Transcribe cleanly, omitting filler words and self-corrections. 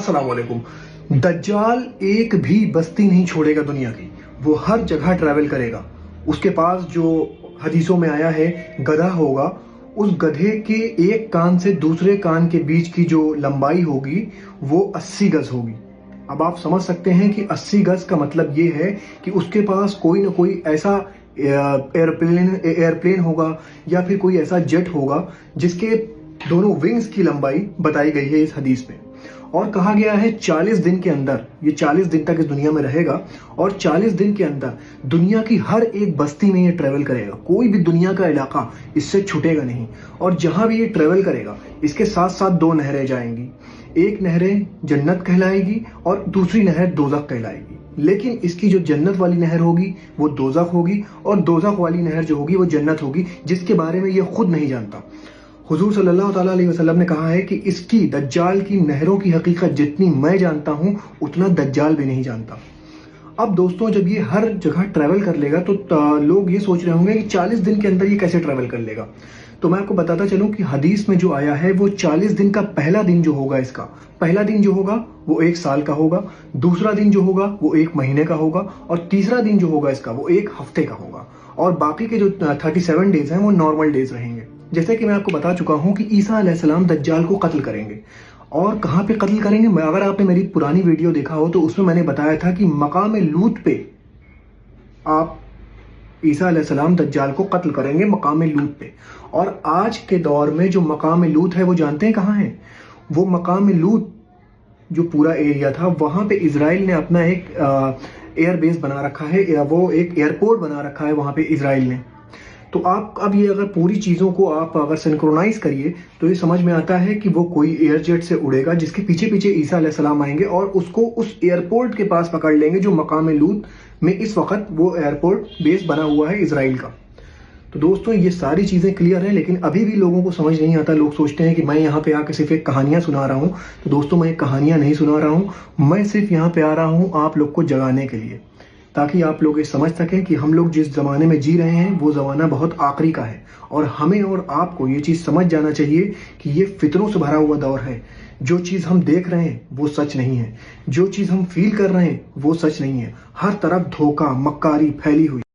अस्सलामुअलैकुम। दज्जाल एक भी बस्ती नहीं छोड़ेगा दुनिया की, वो हर जगह ट्रैवल करेगा। उसके पास जो हदीसों में आया है गधा होगा, उस गधे के एक कान से दूसरे कान के बीच की जो लंबाई होगी वो 80 गज होगी। अब आप समझ सकते हैं कि 80 गज का मतलब ये है कि उसके पास कोई ना कोई ऐसा एयरप्लेन होगा या फिर कोई ऐसा जेट होगा जिसके दोनों विंग्स की लंबाई बताई गई है इस हदीस में। और कहा गया है 40 दिन के अंदर, ये 40 दिन तक इस दुनिया में रहेगा और 40 दिन के अंदर दुनिया की हर एक बस्ती में ये ट्रेवल करेगा। कोई भी दुनिया का इलाका इससे छूटेगा नहीं। और जहां भी ये ट्रेवल करेगा इसके साथ साथ दो नहरें जाएंगी। एक नहरें जन्नत कहलाएगी और दूसरी नहर दोज़ख कहलाएगी। लेकिन इसकी जो जन्नत वाली नहर होगी वो दोज़ख होगी और दोज़ख वाली नहर जो होगी वो जन्नत होगी, जिसके बारे में ये खुद नहीं जानता। हुजूर सल्लल्लाहु ताला अलैहि वसल्लम ने कहा है कि इसकी दज्जाल की नहरों की हकीकत जितनी मैं जानता हूं उतना दज्जाल भी नहीं जानता। अब दोस्तों, जब ये हर जगह ट्रैवल कर लेगा तो लोग ये सोच रहे होंगे कि 40 दिन के अंदर ये कैसे ट्रैवल कर लेगा। तो मैं आपको बताता चलूं कि हदीस में जो आया है वो 40 दिन का पहला दिन जो होगा, इसका पहला दिन जो होगा वो 1 साल का होगा, दूसरा दिन जो होगा वो 1 महीने का होगा और तीसरा दिन जो होगा इसका वो 1 हफ्ते का होगा। और बाकी के जो 37 डेज हैं वो नॉर्मल डेज रहेंगे। जैसे कि मैं आपको बता चुका हूं कि ईसा अलैहिस्सलाम दज्जाल को कत्ल करेंगे। और कहां पे कत्ल करेंगे, अगर आपने मेरी पुरानी वीडियो देखा हो तो उसमें मैंने बताया था कि मकाम लूत पे आप ईसा अलैहिस्सलाम दज्जाल को कत्ल करेंगे, मकाम लूत पे। और आज के दौर में जो मकाम लूत है वो जानते हैं कहाँ है? वो मकाम लूत जो पूरा एरिया था वहां पे इजराइल ने अपना एक एयर बेस बना रखा है, या वो एक एयरपोर्ट बना रखा है वहां पे इजराइल ने। तो आप अब ये अगर पूरी चीज़ों को आप अगर सिंक्रोनाइज करिए तो ये समझ में आता है कि वो कोई एयर जेट से उड़ेगा जिसके पीछे पीछे ईसा अलैहिस्सलाम आएंगे और उसको उस एयरपोर्ट के पास पकड़ लेंगे जो मकाम लूत में इस वक्त वो एयरपोर्ट बेस बना हुआ है इजराइल का। तो दोस्तों, ये सारी चीज़ें क्लियर हैं, लेकिन अभी भी लोगों को समझ नहीं आता। लोग सोचते हैं कि मैं यहाँ पे आके सिर्फ एक कहानियाँ सुना रहा हूँ। तो दोस्तों, मैं कहानियाँ नहीं सुना रहा हूँ, मैं सिर्फ यहाँ पे आ रहा हूँ आप लोग को जगाने के लिए, ताकि आप लोग ये समझ सकें कि हम लोग जिस ज़माने में जी रहे हैं वो ज़माना बहुत आखिरी का है। और हमें और आपको ये चीज़ समझ जाना चाहिए कि ये फितरों से भरा हुआ दौर है। जो चीज़ हम देख रहे हैं वो सच नहीं है, जो चीज़ हम फील कर रहे हैं वो सच नहीं है। हर तरफ धोखा मक्कारी फैली हुई